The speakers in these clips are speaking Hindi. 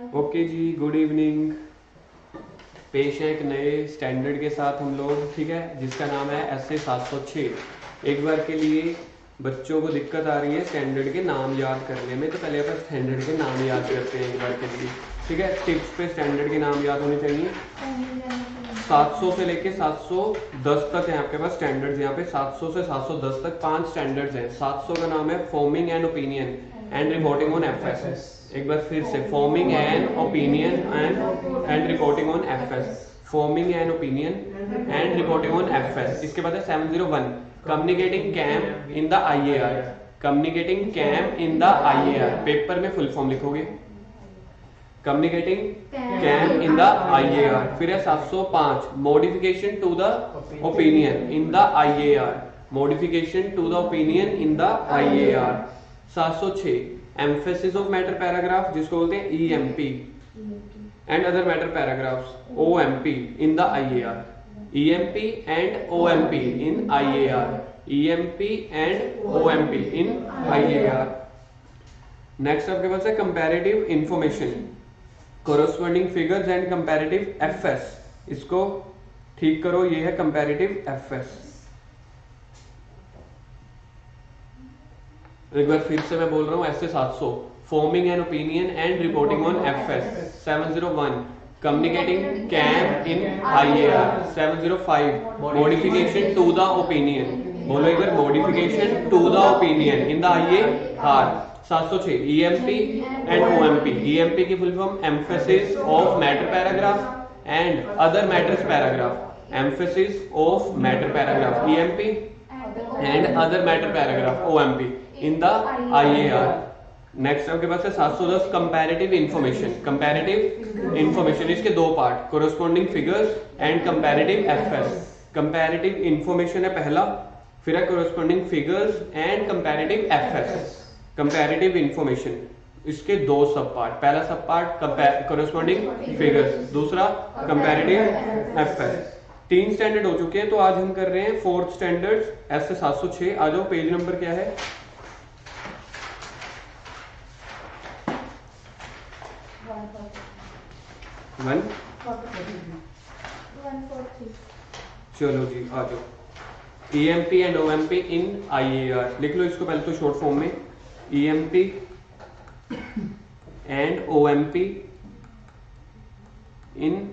ओके जी, गुड इवनिंग। पेश है एक नए स्टैंडर्ड के साथ हम लोग, ठीक है, जिसका नाम है एस ए 706। एक बार के लिए बच्चों को दिक्कत आ रही है स्टैंडर्ड के नाम याद करने में, तो पहले अपन स्टैंडर्ड के नाम याद करते हैं एक बार के लिए, ठीक है। टिप्स पे स्टैंडर्ड के नाम याद होने चाहिए। 700 से लेके 710 तक है आपके पास स्टैंडर्ड्स। यहाँ पे 700 से 710 तक 5 स्टैंडर्ड्स हैं। 700 का नाम है forming and opinion and reporting on FS. एक बार फिर से, forming and opinion and reporting on FS. Forming and opinion and reporting on FS. इसके बाद है 701 communicating KAM in the IAR. Communicating KAM in the IAR, paper में फुल फॉर्म लिखोगे, communicating KAM in the IAR. फिर है 705 modification to the opinion in the IAR. Modification to the opinion in the IAR. 706 emphasis of matter paragraph, जिसको बोलते हैं EMP, and other matter paragraphs OMP in the IAR. EMP and OMP in IAR. EMP and OMP in IAR. Next आपके पास है comparative information, corresponding figures and comparative FS. इसको ठीक करो, ये है कंपैरेटिव एफएस। एक बार फिर से मैं बोल रहा हूं, ऐसे 700 forming an opinion and reporting on FS. 701 communicating KAM in IAR. 705 modification to the opinion. बोलो एक बार, modification to the opinion in the IAR. 706 EMP and OMP. EMP की full form emphasis of matter paragraph and other matters paragraph. Emphasis of matter paragraph EMP and other matter paragraph OMP in the IAR. Next आपके पास है 710 कंपैरेटिव इंफॉर्मेशन। कंपैरेटिव इंफॉर्मेशन, इसके दो part, corresponding figures and comparative FS. Comparative information है पहला, फिर है corresponding figures and comparative FS. Comparative information, इसके दो सब पार्ट, पहला सब पार्ट कोरोस्पोंडिंग फिगर्स, दूसरा कंपैरेटिव एफएस। 3 स्टैंडर्ड हो चुके हैं, तो आज हम कर रहे हैं 4th स्टैंडर्ड ऐसे 706। आ जाओ, पेज नंबर क्या है? 143। चलो जी, आ जाओ। ईएमपी एंड ओएमपी इन आईएआर, लिख लो इसको पहले तो शॉर्ट फॉर्म में, ईएमपी एंड ओएमपी इन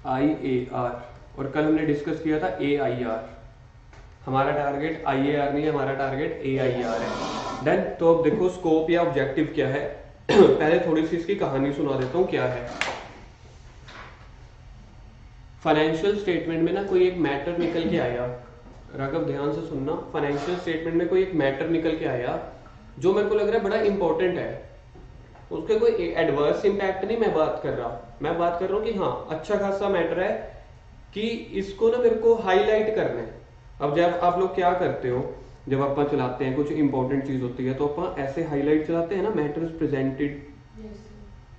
आईएआर। और कल हमने डिस्कस किया था एआईआर। हमारा टारगेट आईएआर नहीं है, हमारा टारगेट एआईआर है। डन। तो अब देखो स्कोप या ऑब्जेक्टिव क्या है। पहले थोड़ी सी इसकी कहानी सुना देता हूं क्या है। फाइनेंशियल स्टेटमेंट में ना कोई एक मैटर निकल के आया, राघव ध्यान से सुनना। फाइनेंशियल स्टेटमेंट में कोई एक मैटर निकल के आया जो मेरे को लग रहा है बड़ा इंपॉर्टेंट है। उसके कोई एडवर्स इंपैक्ट नहीं मैं बात कर रहा, मैं बात कर रहा हूँ कि हाँ अच्छा खासा मैटर है, कि इसको ना मेरे को हाईलाइट करना है। अब जब आप लोग क्या करते हो, जब आप चलाते हैं कुछ इंपॉर्टेंट चीज होती है तो आप ऐसे हाईलाइट चलाते हैं ना, मैटर्स प्रेजेंटेड।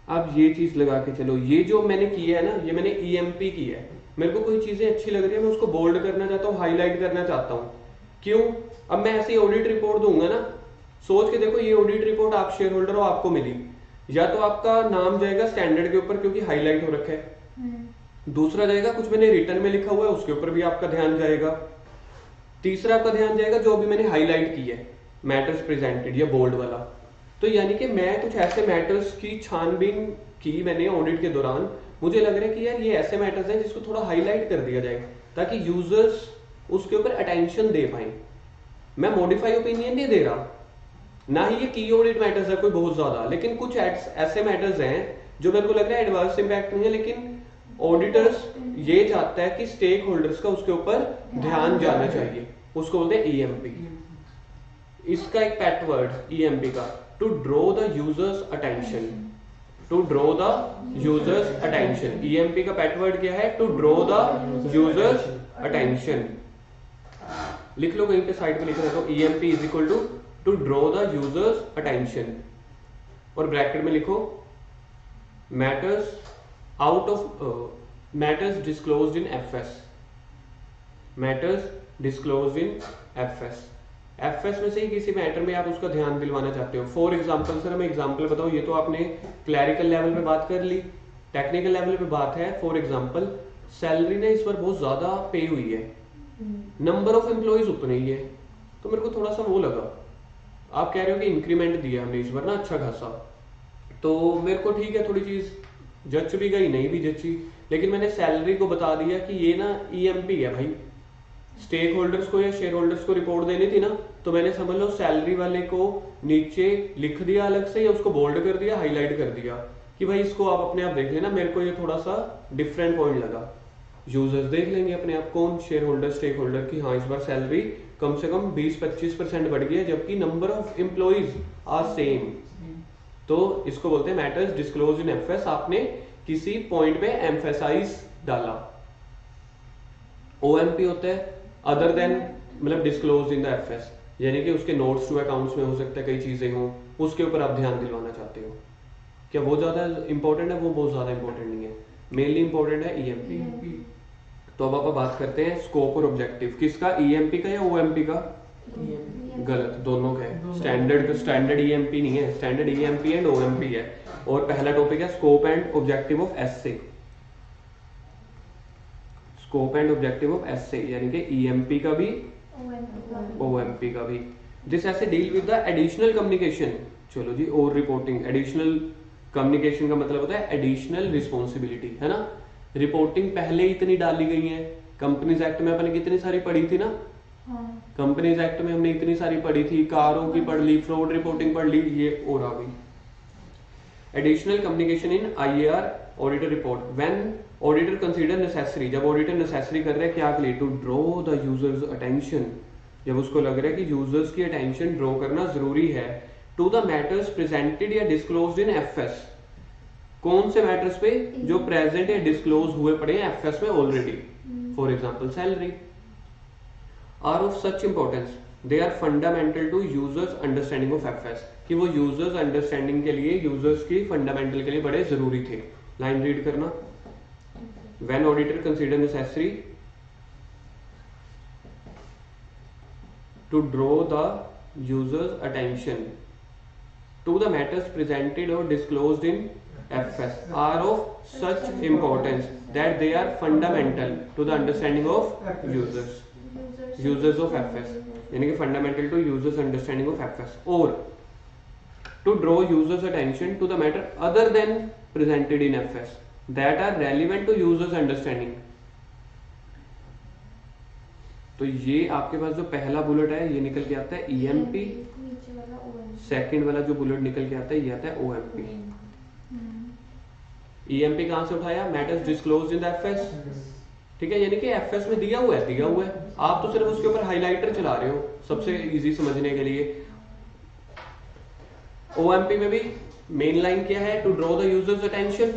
अब ये चीज लगा के चलो, ये जो मैंने किया है ना, ये मैंने ईएमपी किया है। मेरे को कोई चीजें अच्छी लग रही है, मैं उसको बोल्ड करना चाहता हूँ, हाईलाइट करना चाहता हूँ। क्यों? अब मैं ऐसी ऑडिट रिपोर्ट दूंगा ना, सोच के देखो, ये ऑडिट रिपोर्ट आप शेयर होल्डर हो, आपको मिली, या तो आपका नाम जाएगा स्टैंडर्ड के ऊपर क्योंकि हाईलाइट हो रखा है, दूसरा जाएगा कुछ मैंने रिटर्न में लिखा हुआ है उसके ऊपर भी आपका ध्यान जाएगा, तीसरा आपका ध्यान जाएगा जो भी मैंने हाईलाइट की है, मैटर्स प्रेजेंटेड या बोल्ड वाला। तो यानी कि मैं कुछ ऐसे मैटर्स की छानबीन की मैंने ऑडिट के दौरान, मुझे लग रहा है कि यार ये ऐसे मैटर्स हैं जिसको थोड़ा हाईलाइट कर दिया जाए ताकि यूजर्स उसके ऊपर अटेंशन दे पाए। मैं मॉडिफाई ओपिनियन नहीं दे रहा, ना ही ये की ऑडिट मैटर्स है कोई बहुत ज्यादा, लेकिन कुछ ऐसे मैटर्स हैं जो मेरे को लग रहा है एडवर्स इंपैक्ट नहीं है, लेकिन ऑडिटर्स ये चाहता है कि स्टेक होल्डर्स का उसके ऊपर ध्यान जाना चाहिए, उसको बोलते हैं ईएमपी। इसका एक पैट वर्ड ईएमपी का, to draw the users attention. To draw the users attention, EMP का पैट वर्ड क्या है? To draw the users attention. लिख लो कहीं पे साइड पे लिख रहा हो, EMP is equal to draw the users attention, और ब्रैकेट में लिखो matters out of matters disclosed in FS. Matters disclosed in FS. FS में से ही किसी मैटर में आप उसका ध्यान दिलवाना चाहते हो। फॉर एग्जांपल सर मैं एग्जांपल बताऊं, ये तो आपने क्लैरिकल लेवल पे बात कर ली, टेक्निकल लेवल पे बात है। फॉर एग्जांपल सैलरी ने इस बार बहुत ज्यादा पे हुई है, नंबर ऑफ एम्प्लॉइज उतने ही है, तो मेरे को थोड़ा सा वो लगा। आप कह रहे हो कि इंक्रीमेंट दिया हमने इस बार ना अच्छा खासा, तो मेरे को ठीक है, थोड़ी चीज जच भी गई नहीं भी जची, लेकिन मैंने सैलरी को बता दिया कि ये ना ईएमपी है भाई, स्टेक होल्डर्स को या शेयर होल्डर्स को रिपोर्ट देनी थी ना, तो मैंने समझ लो सैलरी वाले को नीचे लिख दिया अलग से, या उसको बोल्ड कर दिया, हाईलाइट कर दिया कि भाई इसको आप अपने आप देख लेना, मेरे को ये थोड़ा सा डिफरेंट पॉइंट लगा। यूजर्स देख लेंगे अपने आप कौन शेयर होल्डर स्टेक होल्डर की, हाँ इस बार सैलरी कम से कम 20-25% बढ़ गई है, जबकि number of employees are same. तो इसको बोलते हैं मैटर्स डिस्क्लोज इन एफएस। आपने किसी पॉइंट पे एम्फेसाइज डाला। ओएमपी होता है अदर देन, मतलब डिस्क्लोज इन द एफएस, यानी कि उसके नोट्स टू अकाउंट्स में हो सकता है कई चीजें हों, उसके ऊपर आप ध्यान दिलवाना चाहते हो। क्या वो ज्यादा इंपॉर्टेंट है? वो बहुत ज्यादा इंपॉर्टेंट नहीं है, मेनली इंपॉर्टेंट है ईएमपी। तो अब आप बात करते हैं स्कोप और ऑब्जेक्टिव, किसका, ईएमपी का या ओएमपी का? गलत, दोनों का है। स्टैंडर्ड ईएमपी नहीं है, स्टैंडर्ड ईएमपी एंड ओएमपी है। और पहला टॉपिक है scope and objective of SA. Scope and objective of SA यानी कि ईएमपी का भी ओएमपी का भी। दिस ऐसे deal with the additional communication. चलो जी, और रिपोर्टिंग। एडिशनल कम्युनिकेशन का मतलब होता है एडिशनल रिस्पॉन्सिबिलिटी, है ना। रिपोर्टिंग पहले ही इतनी डाली गई है, कंपनीज एक्ट में अपने कितनी सारी पढ़ी थी ना, कंपनीज एक्ट में हमने इतनी सारी पढ़ी थी, कारों की पढ़ ली, फ्रॉड रिपोर्टिंग पढ़ ली, ये और आ गई। Additional communication in IAR auditor report when auditor consider necessary. जब ऑडिटर नेसेसरी कर रहे हैं क्या के लिए, to draw the users attention, जब उसको लग रहा है कि यूजर्स की अटेंशन ड्रॉ करना जरूरी है, टू द मैटर्स प्रेजेंटेड या डिस्क्लोज्ड इन एफएस। कौन से मैटर्स पे, जो प्रेजेंट या डिस्क्लोज हुए पड़े हैं एफएस में already. For example salary are of such importance they are fundamental to users understanding of FS, कि वो यूजर्स अंडरस्टैंडिंग के लिए, यूजर्स की फंडामेंटल के लिए बड़े जरूरी थे। लाइन रीड करना। When auditor consider necessary to draw the users attention to the matters presented और disclosed in FS are of such importance that they are fundamental to the understanding of users of FS, यानी कि fundamental to users understanding of FS, or to draw users attention to the matter other than presented in FS that are relevant to users understanding। तो ये आपके पास जो पहला बुलेट है ये निकल के आता है EMP, सेकंड वाला जो बुलेट निकल के आता है ये आता है OMP। ईएमपी कहां से उठाया, matters disclosed in the FS, ठीक है, यानी कि एफएस में दिया हुआ है, आप तो सिर्फ उसके ऊपर हाइलाइटर चला रहे हो सबसे इजी समझने के लिए। ओएमपी में भी मेन लाइन क्या है, to draw the users attention,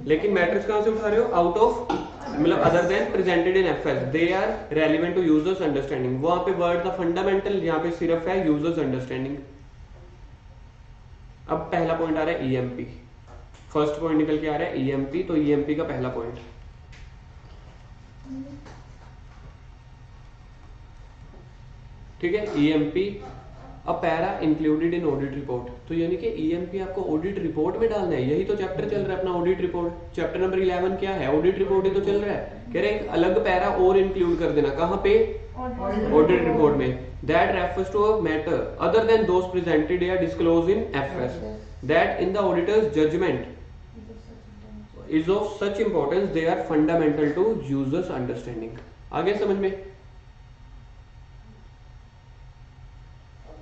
लेकिन मैटर्स कहां से उठा रहे हो, आउट ऑफ, मतलब other than presented in FS, they are relevant to users understanding. वहां पे वर्ड द फंडामेंटल, यहां पे सिर्फ है यूजर्स अंडरस्टैंडिंग। अब पहला पॉइंट आ रहा है ईएमपी, फर्स्ट पॉइंट निकल के आ रहा है ईएमपी, तो ईएमपी का पहला पॉइंट, ठीक है, EMP a para included in audit report. तो यानी कि ईएमपी आपको ऑडिट रिपोर्ट में डालना है, यही तो चैप्टर चल रहा है अपना ऑडिट रिपोर्ट। चैप्टर नंबर 11 क्या है, ऑडिट रिपोर्ट ही तो चल रहा है। कह रहे हैं एक अलग पैरा और इंक्लूड कर देना, कहां पे, ऑडिट रिपोर्ट में, that refers to a matter other than those presented या disclose in FS that in the auditors judgement is of such importance they are fundamental to users understanding। आगे समझ में,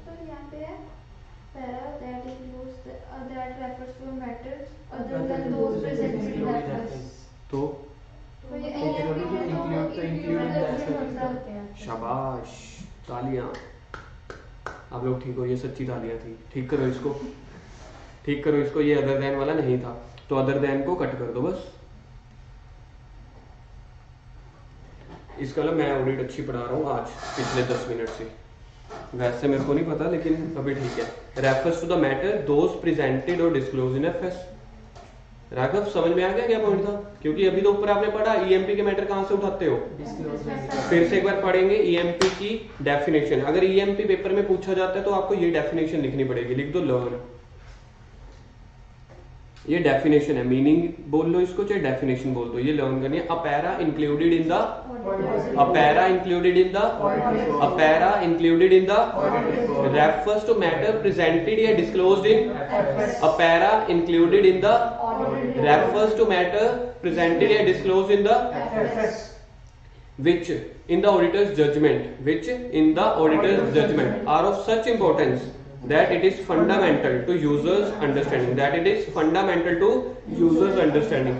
तो यहाँ पे है para that includes that refers to a matter other than those presented in reference। तो ये include शाबाश, तालियां, आप लोग ठीक हो, ये सच्ची तालियां थी। ठीक करो इसको, ठीक करो इसको, ये अदर देन वाला नहीं था, तो अदर देन को कट कर दो बस। इसका मतलब मैं ऑडिट अच्छी पढ़ा रहा हूँ आज पिछले 10 मिनट से, वैसे मेरे को नहीं पता लेकिन अभी ठीक है। Refers to the matter those presented और डिस्क्लोज इन एफएस, राघव समझ में आ गया क्या पॉइंट था? क्योंकि अभी तो ऊपर आपने पढ़ा ईएमपी के मैटर कहां से उठाते हो, फिर से एक बार पढ़ेंगे ईएमपी की डेफिनेशन। अगर ईएमपी पेपर में पूछा जाता है तो आपको ये डेफिनेशन लिखनी पड़ेगी, लिख दो लर्न। ये डेफिनेशन है, मीनिंग बोल लो इसको चाहे डेफिनेशन बोल दो, ये लर्न करनी है। A para included in the, a para included in the, a para included in the refers to matter presented या disclosed in, a para included in the refers to matter presented or disclosed in the which in the auditor's judgment are of such importance that it is fundamental to users understanding।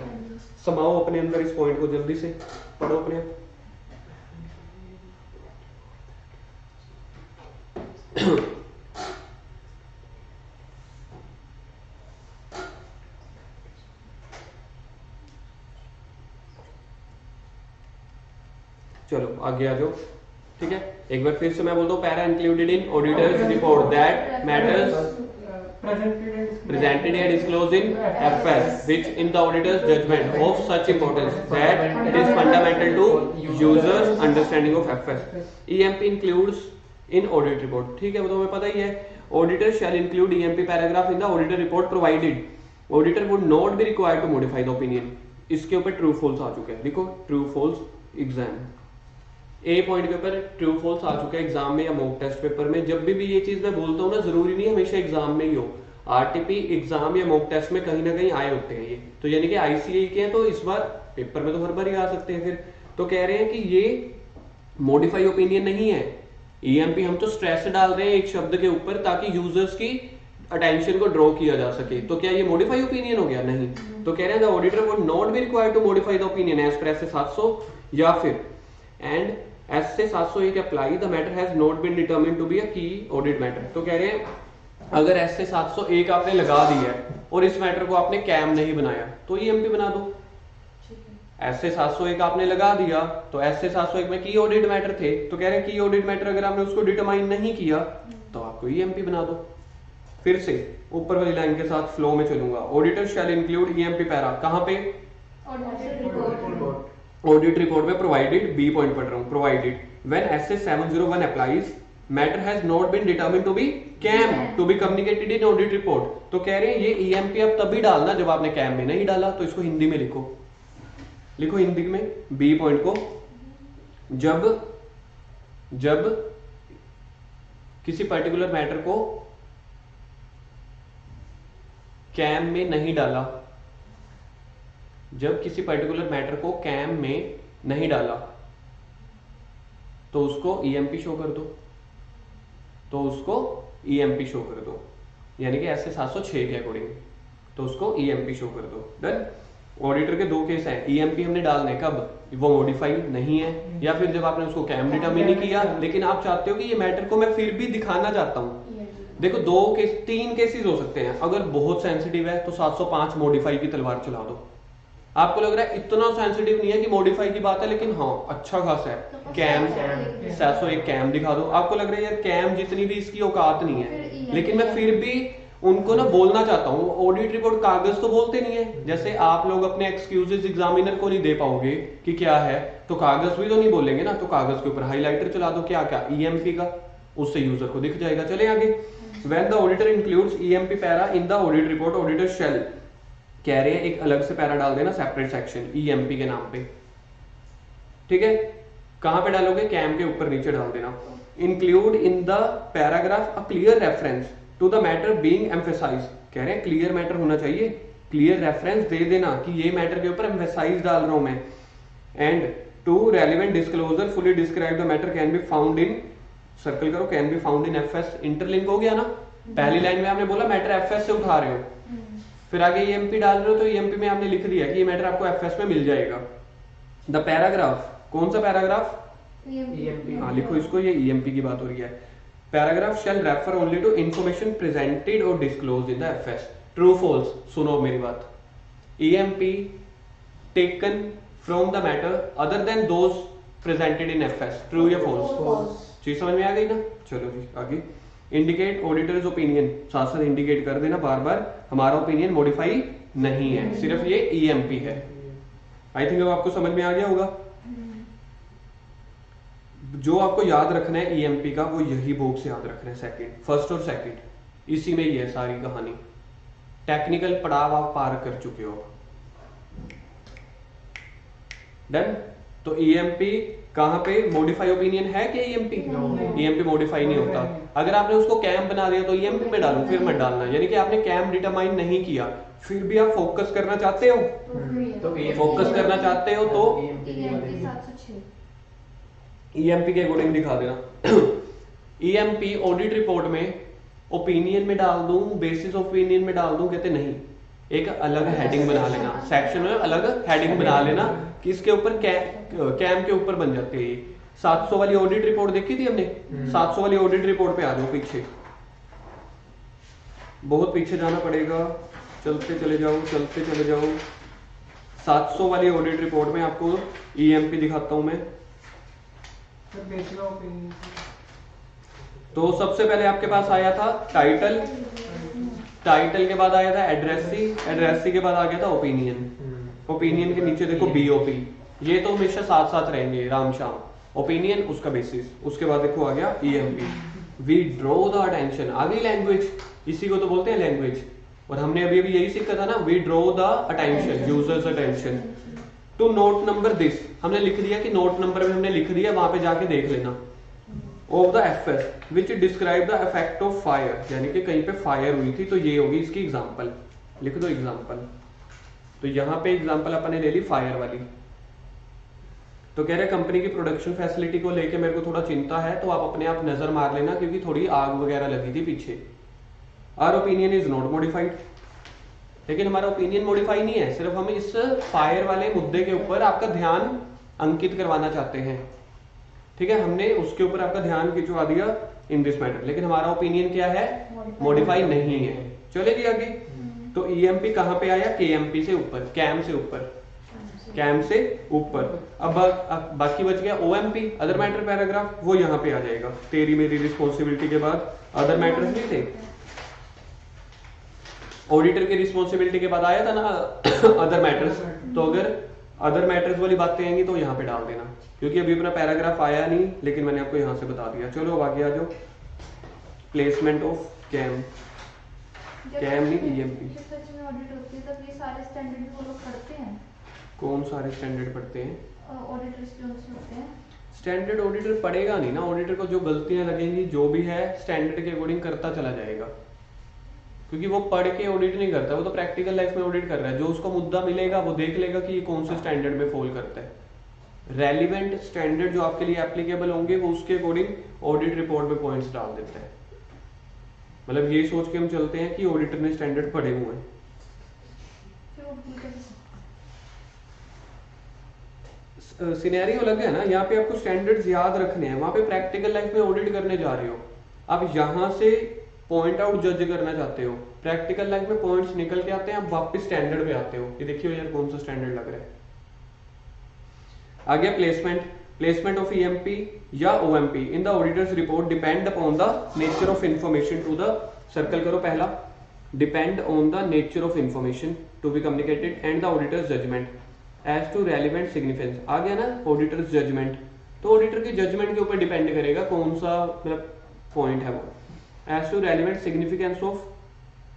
समाओ अपने अंदर इस पॉइंट को, जल्दी से पढ़ो अपने आप। चलो आगे आ जाओ, ठीक है। एक बार फिर से मैं बोलता हूँ, para included in auditors report that matters presented and disclosed in FS which in the auditor's judgment of such importance that it is fundamental to users understanding of FS। EMP includes in audit report, ठीक है, वो तो हमें पता ही है। Auditor shall include EMP paragraph in the auditor report provided auditor would not be required to modify the opinion। इसके ऊपर ट्रू फॉल्स आ चुके हैं, देखो true false exam A point के ऊपर ट्रू फॉल्स आ चुका है एग्जाम में या मॉक टेस्ट पेपर में। जब भी ये चीज मैं बोलता हूँ ना, जरूरी नहीं हमेशा एग्जाम में ही हो, आरटीपी एग्जाम या मॉक टेस्ट में कहीं ना कहीं आए होते हैं ये, तो यानी कि आईसीए के हैं तो इस बार पेपर में तो हर बार ही आ सकते हैं। फिर तो कह रहे हैं कि ये मॉडिफाई ओपिनियन नहीं है, ईएमपी हम तो स्ट्रेस डाल रहे हैं एक शब्द के ऊपर ताकि यूजर्स की अटेंशन को ड्रॉ किया जा सके। तो क्या ये मॉडिफाई ओपिनियन हो गया? नहीं। तो कह रहे हैं the auditor would not be required to modify the opinion as per SA 700 या फिर and SA 701 apply the matter has not been determined to be a key audit matter. तो कह रहे हैं अगर एसए 701 आपने लगा दी है और इस मैटर को आपने कैम नहीं बनाया तो ईएमपी बना दो। एसए 701 आपने लगा दिया तो एसए 701 में की ऑडिट मैटर थे, तो कह रहे हैं की ऑडिट मैटर अगर आपने उसको डिटरमाइन नहीं किया तो आपको ईएमपी बना दो। फिर से ऊपर वाली लाइन के साथ फ्लो में चलूंगा। Auditor shall include EMP para, कहां पे? ऑडिट रिपोर्ट में प्रोवाइडेड, बी पॉइंट पढ़ रहा हूं, provided when SA 701 applies matter has not been determined to be KAM to be communicated in audit report. तो कह रहे हैं ये ईएमपी अब तभी डालना जब आपने कैम में नहीं डाला। तो इसको हिंदी में लिखो, लिखो हिंदी में बी पॉइंट को, जब किसी पर्टिकुलर मैटर को कैम में नहीं डाला, जब किसी पर्टिकुलर मैटर को कैम में नहीं डाला तो उसको ईएमपी शो कर दो, तो उसको ईएमपी शो कर दो, यानी कि ऐसे 706 के अकॉर्डिंग तो उसको ईएमपी शो कर दो। डन। ऑडिटर के दो केस हैं, ईएमपी हमने डालने कब, वो मॉडिफाई नहीं है या फिर जब आपने उसको कैम डिटरमिन नहीं किया, लेकिन आप चाहते हो कि ये मैटर को मैं फिर भी दिखाना चाहता हूं। देखो दो केस, तीन केसेस हो सकते हैं। अगर बहुत सेंसिटिव है तो 705 मॉडिफाई की तलवार चला दो। आपको लग रहा है इतना सेंसिटिव नहीं है कि मॉडिफाई की बात है, लेकिन हाँ अच्छा खासा है, कैम 701 कैम दिखा दो। आपको लग रहा है यार कैम जितनी भी इसकी औकात नहीं है, लेकिन मैं फिर भी उनको ना बोलना चाहता हूँ। ऑडिट रिपोर्ट कागज तो बोलते नहीं है, जैसे आप लोग अपने एक्सक्यूजेस एग्जामिनर को नहीं दे पाओगे कि क्या है, तो कागज भी तो नहीं बोलेंगे ना। तो कागज के ऊपर हाईलाइटर चला दो, क्या क्या ईएमपी का, उससे यूजर को दिख जाएगा। चले आगे। When the auditor includes EMP para in the audit report, auditor shall, कह रहे हैं एक अलग से पैरा डाल देना, सेपरेट सेक्शन EMP के नाम पे, ठीक है। कहां पे डालोगे? कैम के ऊपर नीचे डाल देना। Include in the paragraph a clear reference to the matter being emphasise, कह रहे हैं क्लियर मैटर होना चाहिए, क्लियर रेफरेंस दे देना कि ये मैटर के ऊपर एम्फेसाइज डाल रहा हूं मैं। And to relevant disclosure fully describe the matter can be found in, circle करो, can be found in FS. Interlink हो गया ना, पहली लाइन में आपने बोला मैटर एफएस से उठा रहे हो, फिर आगे ईएमपी डाल रहे हो तो ईएमपी में आपने लिख दिया कि ये मैटर आपको एफएस में मिल जाएगा। द पैराग्राफ, कौन सा पैराग्राफ? ईएमपी। हाँ लिखो इसको, ये ईएमपी की बात हो रही है। Paragraph shall refer only to information presented और disclosed in the FS. True false, सुनो मेरी बात। EMP taken from the matter other than those presented in FS, true या फॉल्स? चीज समझ में आ गई ना? चलो जी आगे। इंडिकेट ऑडिटर्स ओपिनियन, साथ साथ इंडिकेट कर देना बार बार, हमारा ओपिनियन मॉडिफाई नहीं है, सिर्फ ये ईएमपी है। आई थिंक अब आपको समझ में आ गया होगा। जो आपको याद रखना है ईएमपी का, वो यही बॉक्स याद रखना है, सेकंड, फर्स्ट और सेकंड, इसी में ही है सारी कहानी। टेक्निकल पड़ाव आप पार कर चुके हो। डन। तो ईएमपी कहां पे मॉडिफाई ओपिनियन है क्या? ईएमपी ईएमपी मॉडिफाई नहीं होता। अगर आपने उसको कैम बना दिया तो ईएमपी में डालूं, फिर मत डालना। यानी कि आपने कैम डिटरमाइन नहीं किया, फिर भी आप फोकस करना चाहते हो, तो फोकस करना चाहते हो तो EMP 706 ईएमपी के अकॉर्डिंग दिखा देना। ईएमपी ऑडिट रिपोर्ट में ओपिनियन में डाल दूं, बेसिस ओपिनियन में डाल दूं, कहते नहीं, एक अलग हेडिंग बना लेना, सेक्शन में अलग हेडिंग बना लेना कि इसके ऊपर कैम के ऊपर बन जाते हैं। 700 वाली ऑडिट रिपोर्ट देखी थी हमने, 700 वाली ऑडिट रिपोर्ट पे आ जाओ पीछे, बहुत पीछे जाना पड़ेगा, चलते चले जाओ, चलते चले जाओ। 700 वाली ऑडिट रिपोर्ट में आपको ईएमपी दिखाता हूं मैं। तो सबसे पहले आपके पास आया था टाइटल, टाइटल के बाद आया था एड्रेसी, एड्रेसी के बाद आ गया था ओपिनियन, ओपिनियन के नीचे देखो बीओपी। ये तो हमेशा साथ साथ रहेंगे, राम शाम। ओपिनियन उसका बेसिस, उसके बाद देखो आ गया EMP. We draw the attention, आ गई लैंग्वेज, इसी को तो बोलते हैं लैंग्वेज। और हमने अभी अभी यही सीखा था ना, we draw the attention, users attention to note number this. हमने लिख दिया कि नोट नंबर में हमने लिख दिया, वहां पे जाके देख लेना। Of the FS which describe the effect of fire, यानी कि कहीं पे फायर हुई थी तो ये होगी इसकी एग्जांपल, लिख दो एग्जांपल। तो यहाँ पे एग्जांपल अपन ने ले ली फायर वाली। तो कह रहे कंपनी की प्रोडक्शन फैसिलिटी को लेके मेरे को थोड़ा चिंता है, तो आप अपने आप नजर मार लेना, क्योंकि थोड़ी आग वगैरह लगी थी पीछे। Our opinion is not modified, लेकिन हमारा ओपिनियन मॉडिफाई नहीं है, सिर्फ हम इस फायर वाले मुद्दे के ऊपर आपका ध्यान अंकित करवाना चाहते हैं। ठीक है, हमने उसके ऊपर आपका ध्यान खिंचवा दिया इन दिस मैटर, लेकिन हमारा ओपिनियन क्या है? मॉडिफाई नहीं है। चलेगी आगे। तो ईएमपी कहां पे आया? केएमपी से ऊपर, कैम से ऊपर, कैम से ऊपर। अब बाकी बच गया ओएमपी, अदर मैटर पैराग्राफ, वो यहाँ पे आ जाएगा। तेरी मेरी रिस्पॉन्सिबिलिटी के बाद अदर मैटर्स नहीं थे, ऑडिटर की रिस्पॉन्सिबिलिटी के बाद आया था ना अदर मैटर्स। तो अगर अदर मैटर्स वाली बातें आएंगी तो यहाँ पे डाल देना, क्योंकि अभी अपना पैराग्राफ आया नहीं, लेकिन मैंने आपको यहाँ से बता दिया। चलो अब आगे आ जाओ। प्लेसमेंट ऑफ कैम, कैम नहीं ईएमपी। सच में ऑडिट होती है तब ये सारे स्टैंडर्ड फॉलो करते हैं? कौन सारे स्टैंडर्ड पढ़ते हैं? ऑडिटर्स जो होते हैं। स्टैंडर्ड ऑडिटर पढ़ेगा नहीं ना, ऑडिटर को जो गलतियां लगेंगी, जो भी है स्टैंडर्ड के अकॉर्डिंग करता चला जाएगा, क्योंकि वो पढ़ के ऑडिट नहीं करता, वो तो प्रैक्टिकल लाइफ में ऑडिट कर रहा है। जो उसको मुद्दा मिलेगा वो देख लेगा कि ये कौन से स्टैंडर्ड में फॉल करता है। रेलिवेंट स्टैंडर्ड जो आपके लिए एप्लीकेबल होंगे वो उसके अकॉर्डिंग ऑडिट रिपोर्ट में पॉइंट्स डाल देता है। मतलब ये सोच के हम चलते हैं कि ऑडिटर ने स्टैंडर्ड पढ़े हुए हैं। सिनेरियो अलग है ना, यहाँ पे आपको स्टैंडर्ड्स याद रखने हैं, वहां पे प्रैक्टिकल लाइफ में ऑडिट करने जा रहे हो, आप यहाँ से पॉइंट आउट जज करना चाहते हो, प्रैक्टिकल लाइफ में पॉइंट्स निकल के आते हैं, आप वापस स्टैंडर्ड पे आते हो कि देखिए यार कौन सा स्टैंडर्ड लग रहा है। आ गया प्लेसमेंट। प्लेसमेंट ऑफ ईएमपी या OMP in the auditor's report depend upon the nature of information to the, circle करो पहला, depend on the nature of information to be communicated and the auditors judgement as to relevant significance. आ गया ना ऑडिटर्स जजमेंट, तो ऑडिटर के जजमेंट के ऊपर डिपेंड करेगा कौन सा मतलब पॉइंट है वो। As to relevant significance of,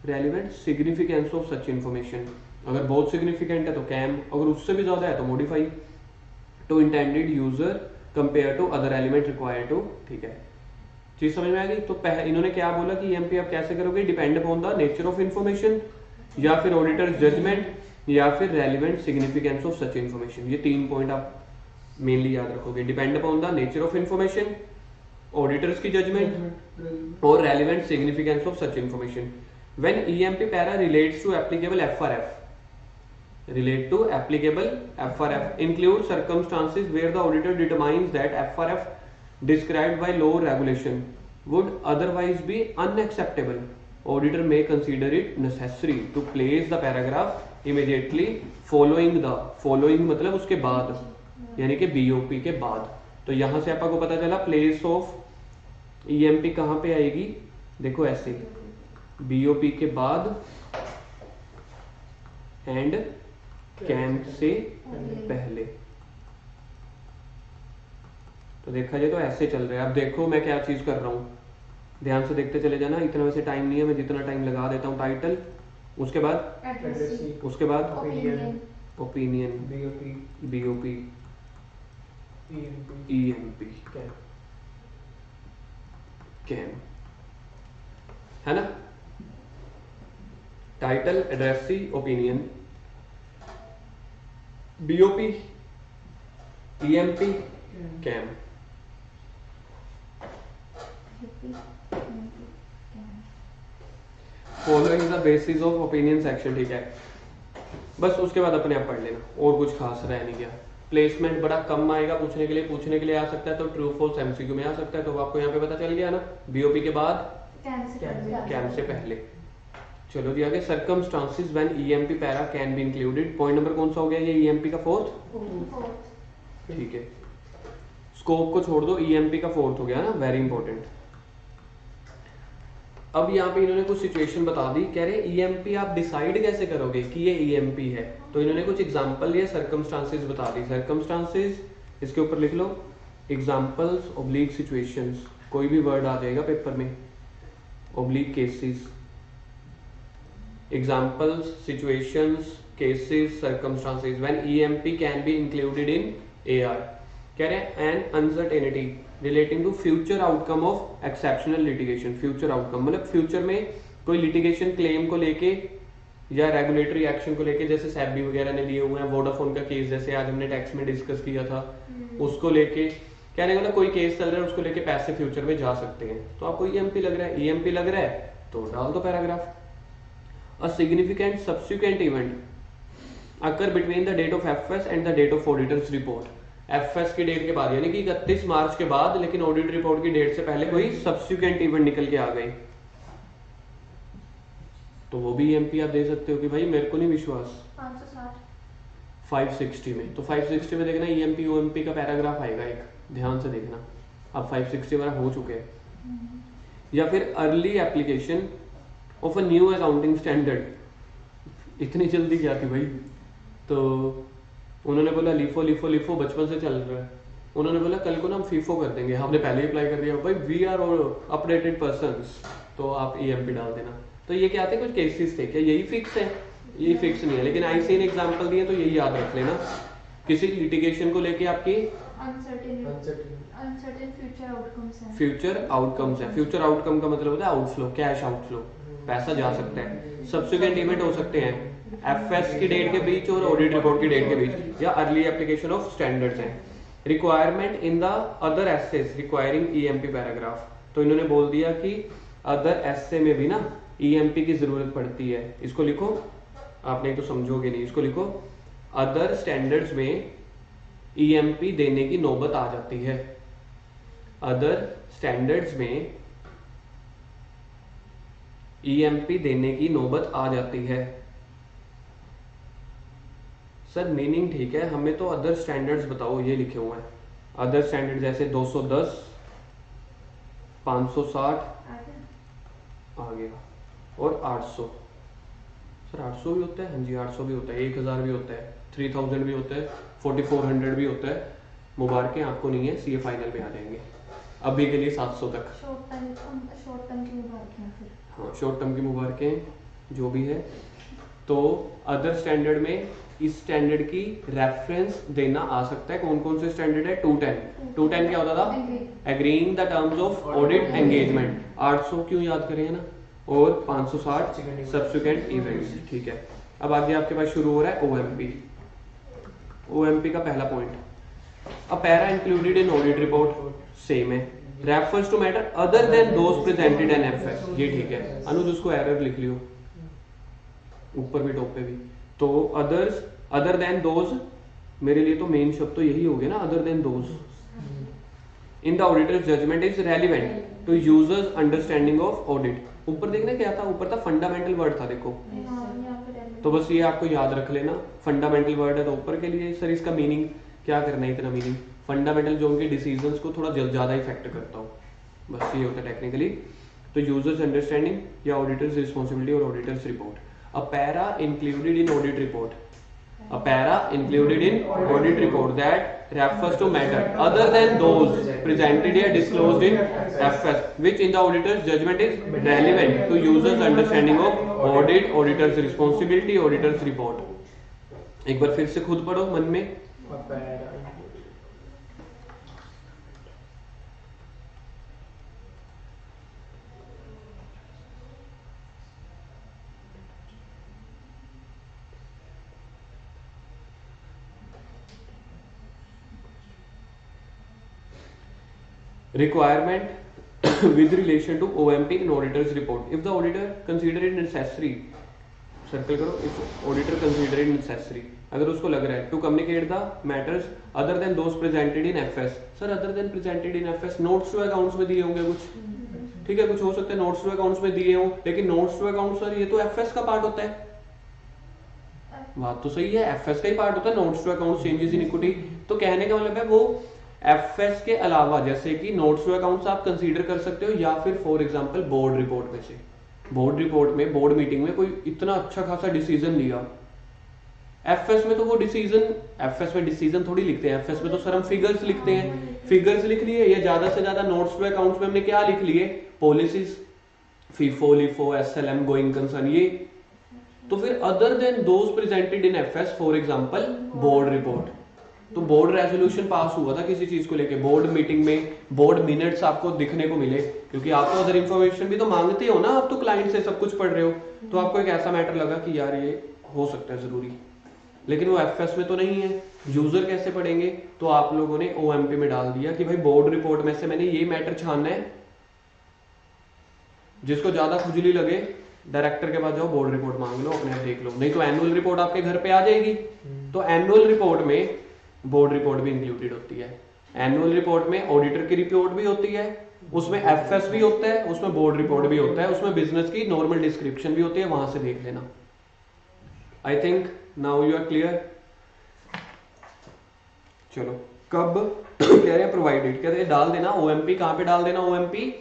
relevant significance of such information, अगर बहुत सिग्निफिकेंट है तो कैम, अगर उससे भी ज्यादा है तो modify. To intended user compare to other element required to, ठीक है, चीज समझ में आ गई। तो इन्होंने क्या बोला कि ईएमपी आप कैसे करोगे? Depend upon the nature of information, या फिर ऑडिटर जजमेंट, या फिर relevant significance of such information. ये तीन पॉइंट आप मेनली याद रखोगे, depend upon the nature of information, auditors की जजमेंट और relevant significance of such information. When EMP para relates to applicable FRF, relate to applicable FRF, include circumstances where the auditor determines that FRF described by law or regulation would otherwise be unacceptable. Auditor may consider it necessary to place the paragraph immediately following the, following मतलब उसके बाद, यानी कि BOP के बाद। तो यहाँ से आपको पता चला प्लेस ऑफ EMP कहाँ पे आएगी, देखो ऐसे BOP के बाद एंड कैन से पहले। तो देखा जाए तो ऐसे चल रहा है। अब देखो मैं क्या चीज कर रहा हूँ, ध्यान से देखते चले जाना। इतना वैसे टाइम नहीं है, मैं जितना टाइम लगा देता हूँ टाइटल, उसके बाद एड्रेसी, उसके बाद opinion, opinion, BOP, EMP, can, है ना। Title, addressee, opinion, BOP, EMP, can. Following the basis of opinion section, ठीक है। बस उसके बाद अपने आप पढ़ लेना, और कुछ खास रह नहीं गया। प्लेसमेंट बड़ा कम आएगा पूछने के लिए आ सकता है, तो ट्रू फॉल्स एमसीक्यू में आ सकता है, तो आपको यहाँ पे पता चल गया ना। बीओपी के बाद कैन से पहले। चलो जी आगे, circumstances when EMP para can be included. Point number कौन सा हो गया ये, ईएमपी का फोर्थ, ठीक है। स्कोप को छोड़ दो, ईएमपी का फोर्थ हो गया ना, वेरी इंपॉर्टेंट। अब यहाँ पे इन्होंने कुछ सिचुएशन बता दी, कह रहे ईएमपी आप डिसाइड कैसे करोगे कि ये ईएमपी है। तो इन्होंने कुछ एग्जांपल या सर्कमस्टांसेस बता दी। सर्कमस्टांसेस इसके ऊपर लिख लो, एग्जांपल्स ऑब्लिक सिचुएशंस, कोई भी वर्ड आ जाएगा पेपर में, oblique cases, examples, situations, cases, circumstances when EMP can be included in AR. कह रहे हैं an uncertainty relating to future outcome of exceptional litigation. Future outcome मतलब फ्यूचर में कोई लिटिगेशन क्लेम को लेके या रेगुलेटरी एक्शन को लेके, जैसे सेबी वगैरह ने लिए हुए हैं, वोडाफोन का केस जैसे आज हमने टैक्स में डिस्कस किया था, उसको लेके कहने का मतलब कोई केस चल रहा है, उसको लेके पैसे फ्यूचर में जा सकते हैं। तो आपको ईएमपी लग रहा है, ईएमपी लग रहा है तो डाल दो paragraph. A significant subsequent event occur between the date of FS and the date of auditors report. FS की डेट के बाद यानी कि 31 मार्च के बाद, लेकिन ऑडिट रिपोर्ट की डेट से पहले कोई सब्सिक्वेंट इवेंट निकल के आ गई, तो वो भी ईएमपी आप दे सकते हो कि भाई मेरे को नहीं विश्वास 560 में। तो 560 में देखना ईएमपी ओएमपी का पैराग्राफ आएगा एक, ध्यान से देखना। अब 560 वाला हो चुके हैं। या फिर early application of a new accounting standard. इतनी जल्दी क्या थी भाई, तो उन्होंने बोला लिफो लिफो लिफो बचपन से चल रहा है। उन्होंने बोला कल को ना हम फीफो कर देंगे, हमने पहले ही अप्लाई कर दिया, भाई वी आर अपडेटेड पर्संस, तो आप ईएमपी डाल देना। तो ये क्या थे, कुछ केसेस थे क्या, यही फिक्स है? यही फिक्स नहीं है, लेकिन आईसीए ने एग्जांपल दिए तो यही याद रख लेना। किसी लिटिगेशन को लेके आपकी अनसर्टेन फ्यूचर आउटकम्स है। फ्यूचर आउटकम का मतलब होता है आउटफ्लो, कैश आउटफ्लो, पैसा जा सकता है। सब्सिक्वेंट इवेंट हो सकते हैं एफएस की डेट के बीच और ऑडिट रिपोर्ट की डेट के बीच, या अर्ली एप्लीकेशन ऑफ स्टैंडर्ड्स हैं। Requirement in the other SAs requiring EMP paragraph. तो इन्होंने बोल दिया कि अदर एसे में भी ना ईएमपी की जरूरत पड़ती है। इसको लिखो, आपने तो समझोगे नहीं, इसको लिखो, अदर स्टैंडर्ड्स में ईएमपी देने की नौबत आ जाती है। अदर स्टैंडर्ड्स में ईएमपी देने की नौबत आ जाती है। सर मीनिंग ठीक है, हमें तो अदर स्टैंडर्ड्स बताओ, ये लिखे हुए हैं अदर स्टैंडर्ड, जैसे 210, 560 आ गया, और 800। सर 800 भी होता है? हाँ जी 800 भी होता है, 1000 भी होता है, 3000 भी होता है, 4400 भी होता है। मुबारकें आपको नहीं है, सीए फाइनल में आ जाएंगे। अभी के लिए 700 तक। शॉर्ट टर्म की मुबारकें फिर। हाँ शॉर्ट टर्म की मुबारकें, जो भी है। तो अदर स्टैंडर्ड में इस स्टैंडर्ड की रेफरेंस देना आ सकता है। कौन कौन से स्टैंडर्ड है? 210 क्या होता था? Agreeing the terms of audit engagement. 800 क्यों याद करें ना, और 560 सब्सिक्वेंट इवेंट्स, ठीक है। अब आगे आपके पास शुरू हो रहा है ओएमपी। ओएमपी का पहला point, a para included in audit report, same है, refers to matter other than those presented in FS. ये ठीक है, अनुज उसको एरर लिख लियो ऊपर भी टॉप पे भी। तो अदर्स, अदर देन दोज, मेरे लिए तो मेन शब्द तो यही हो गया ना, other than those in the auditors judgment is relevant to users understanding of audit. ऊपर देखना क्या था, ऊपर था फंडामेंटल वर्ड था, देखो। तो बस ये आपको याद रख लेना, फंडामेंटल वर्ड है तो ऊपर के लिए। सर इसका मीनिंग क्या करना है, इतना मीनिंग? फंडामेंटल जो उनके डिसीजंस को थोड़ा ज्यादा इफेक्ट करता हो, बस ये होता है टेक्निकली। तो यूजर्स अंडरस्टैंडिंग या ऑडिटर्स रिस्पॉन्सिबिलिटी और auditors report. A para included in audit report. A para included in audit report that refers to matter other than those presented or disclosed in FS, which in the auditor's judgment is relevant to users' understanding of audit, auditor's responsibility, auditor's report. एक बार फिर से खुद पढ़ो मन में. Requirement with relation to OMP in auditor's report. If the auditor consider it necessary, circle करो, if auditor consider it necessary, अगर उसको लग रहा है to communicate the matters other than those presented in FS. Sir other than presented in FS notes to accounts में दिए होंगे कुछ, ठीक है, कुछ हो सकता है notes to accounts में दिए हों, लेकिन notes to accounts सर ये तो FS का पार्ट होता है. बात तो सही है, FS का ही पार्ट होता है notes to accounts changes in equity. तो कहने का मतलब है वो एफएस के अलावा जैसे कि नोट्स टू अकाउंट्स आप कंसीडर कर सकते हो, या फिर फॉर एग्जांपल बोर्ड रिपोर्ट में से, बोर्ड रिपोर्ट में बोर्ड मीटिंग में कोई इतना अच्छा खासा डिसीजन लिया, एफएस में तो वो डिसीजन, एफएस में डिसीजन थोड़ी लिखते हैं, एफएस में तो सर हम फिगर्स लिखते हैं, फिगर्स लिख लिए, या ज्यादा से ज्यादा नोट्स टू अकाउंट्स में हमने क्या लिख लिए, policies, FIFO LIFO SLM going concern, ये. तो फिर other than those presented in FS, for example board report, तो बोर्ड रेजोल्यूशन पास हुआ था किसी चीज को लेके, बोर्ड मीटिंग में बोर्ड मिनट्स आपको दिखने को मिले, क्योंकि आप तो अदर इन्फॉर्मेशन भी तो मांगते हो ना, आप तो क्लाइंट से सब कुछ पढ़ रहे हो, तो आपको एक ऐसा मैटर लगा कि यार ये हो सकता है जरूरी, लेकिन वो एफएस में तो नहीं है, यूजर कैसे पढ़ेंगे, तो आप लोगों ने ओएमपी में डाल दिया कि भाई बोर्ड रिपोर्ट में से मैंने ये मैटर छानना है. जिसको ज्यादा खुजली लगे डायरेक्टर के पास जाओ, बोर्ड रिपोर्ट मांग लो, अपने आप देख लो, नहीं तो एनुअल रिपोर्ट आपके घर पे आ जाएगी. तो एनुअल रिपोर्ट में बोर्ड रिपोर्ट भी इंक्लूडेड होती है, एनुअल रिपोर्ट में ऑडिटर की रिपोर्ट भी होती है, उसमें एफएस भी होता है, उसमें बोर्ड रिपोर्ट भी होता है, उसमें बिजनेस की नॉर्मल डिस्क्रिप्शन भी होती है, वहां से देख लेना. I think now you are clear. चलो कब कह रहे हैं प्रोवाइडेड, कह रहे हैं डाल देना ओएमपी, कहां पे डाल देना ओएमपी,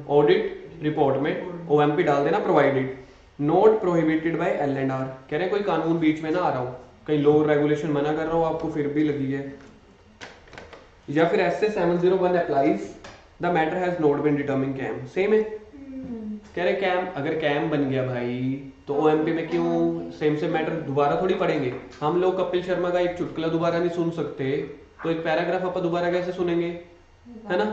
ऑडिट रिपोर्ट में ओएमपी डाल देना प्रोवाइडेड. नोट प्रोहिबिटेड बाय एल&आर, कह रहे हैं कोई कानून बीच में ना आ रहा हो, कहीं लॉ रेगुलेशन मना कर रहा हो आपको फिर भी लगी है, या फिर ऐसे 701 applies the matter has not been determine KAM, same है. कह रहे कैम, अगर कैम बन गया भाई तो ओएमपी में क्यों सेम से मैटर दोबारा थोड़ी पढ़ेंगे. हम लोग कपिल शर्मा का एक चुटकुला दोबारा नहीं सुन सकते, तो एक पैराग्राफ आप दोबारा कैसे सुनेंगे, है ना.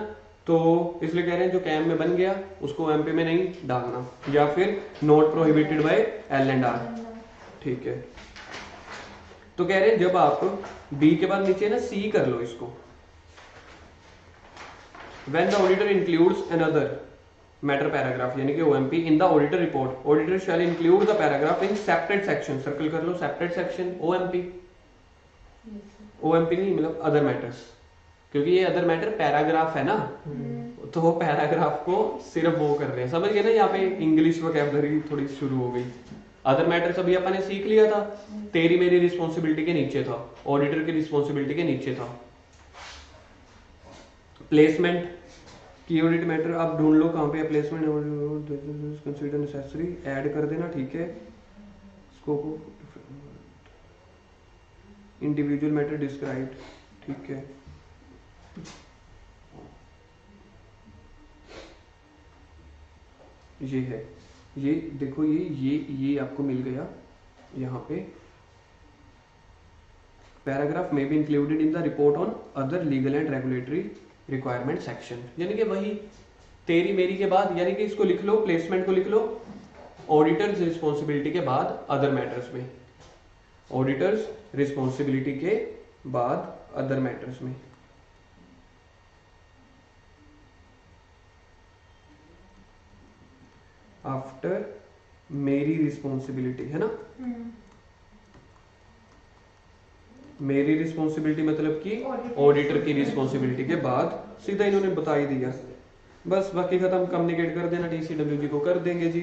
तो इसलिए कह रहे हैं जो कैम में बन गया उसको ओएमपी में नहीं डालना, या फिर नॉट प्रोहिबिटेड बाय एल&आर, ठीक है. तो कह रहे हैं जब आप बी के बाद नीचे ना सी कर लो इसको, when the auditor includes another matter paragraph यानी कि OMP in the auditor report, auditor shall include the paragraph in separate section, circle कर लो separate section OMP, OMP नहीं मतलब other matters, क्योंकि ये अदर मैटर पैराग्राफ है ना, तो वो पैराग्राफ को सिर्फ वो कर रहे हैं, समझ गए ना. यहाँ पे इंग्लिश वोकैबुलरी थोड़ी शुरू हो गई. अदर मैटर्स अभी अपन ने सीख लिया था, तेरी मेरी रिस्पॉन्सिबिलिटी के नीचे था, ऑडिटर की रिस्पॉन्सिबिलिटी के नीचे था. प्लेसमेंट की ऑडिट मैटर आप ढूंढ लो कहाँ पे है, प्लेसमेंट कंसीडर नेसेसरी ऐड कर देना, ठीक है. स्कोप इंडिविजुअल मैटर डिस्क्राइब्ड, ठीक है. ये है, ये देखो ये आपको मिल गया यहाँ पे. पैराग्राफ में B included in the report on other legal and regulatory requirement section, यानी कि वही तेरी मेरी के बाद, यानी कि इसको लिख लो, प्लेसमेंट को लिख लो ऑडिटर्स रिस्पॉन्सिबिलिटी के बाद अदर मैटर्स में, ऑडिटर्स रिस्पॉन्सिबिलिटी के बाद अदर मैटर्स में. आफ्टर मेरी रिस्पॉन्सिबिलिटी, है ना. मेरी रिस्पॉन्सिबिलिटी मतलब कि ऑडिटर की रिस्पॉन्सिबिलिटी के बाद, सीधा इन्होंने बता ही दिया, बस बाकी खत्म. कम्युनिकेट कर देना, TCWG को कर देंगे जी.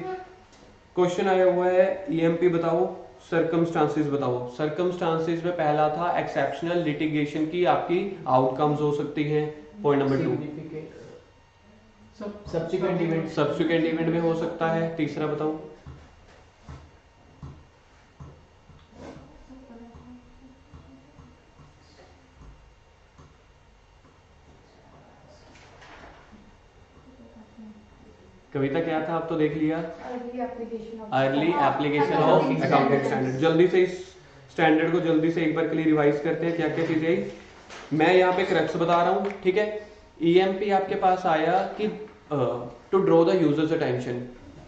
क्वेश्चन आया हुआ है EMP बताओ, सर्कमस्टांसेस बताओ. सर्कमस्टांसेस में पहला था एक्सेप्शनल लिटिगेशन की आपकी आउटकम्स हो सकती हैं, पॉइंट नंबर 2 सब्सिक्वेंट इवेंट में हो सकता है. तीसरा बताओ कविता क्या था, आप तो देख लिया, early application of accounting standard. जल्दी से इस स्टैंडर्ड को जल्दी से एक बार के लिए रिवाइज करते हैं, क्या क्या चीजें आई। मैं यहाँ पे क्रक्स बता रहा हूँ, ठीक है। ईएमपी आपके पास आया कि to draw the users attention,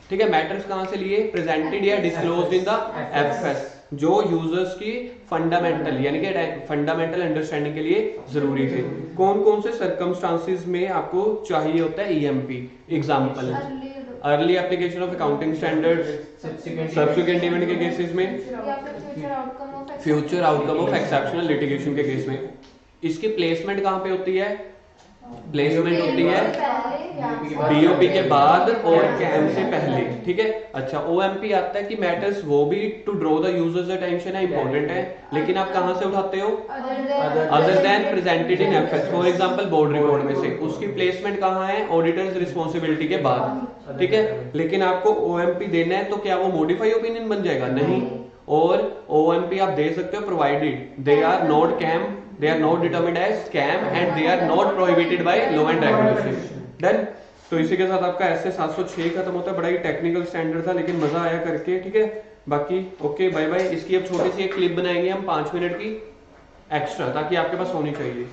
ठीक है। मैटर्स कहाँ से लिए, प्रेजेंटेड या डिस्क्लोज्ड इन द एफएस, जो यूजर्स की फंडामेंटल यानी कि फंडामेंटल अंडरस्टैंडिंग के लिए जरूरी थे। कौन कौन से सर्कमस्टांसिस में आपको चाहिए होता है EMP? Example, early application of accounting standard, subsequent event के केसेस में, future outcome of exceptional litigation के केस में। इसकी प्लेसमेंट कहाँ पे होती है? प्लेसमेंट होती है बीओपी के बाद और कैम से पहले, ठीक है। अच्छा, ओएमपी आता है कि मैटर्स वो भी to draw the users attention है, इंपॉर्टेंट है, लेकिन आप कहां से उठाते हो? Other than presented in FS, for example board record में से। उसकी प्लेसमेंट कहां है? ऑडिटर्स रिस्पांसिबिलिटी के बाद, ठीक है। लेकिन आपको ओएमपी देना है तो क्या वो मॉडिफाई ओपिनियन बन जाएगा? नहीं। और ओएमपी आप दे सकते हो provided they are not KAM, they are not determined as scam and they are not prohibited by law and regulation. Done? तो इसी के साथ आपका ऐसे 706 खत्म होता है। बड़ा ही टेक्निकल स्टैंडर्ड था लेकिन मजा आया करके, ठीक है। बाकी ओके, बाय बाय। इसकी अब छोटी सी एक क्लिप बनाएंगे हम 5 मिनट की एक्स्ट्रा, ताकि आपके पास होनी चाहिए।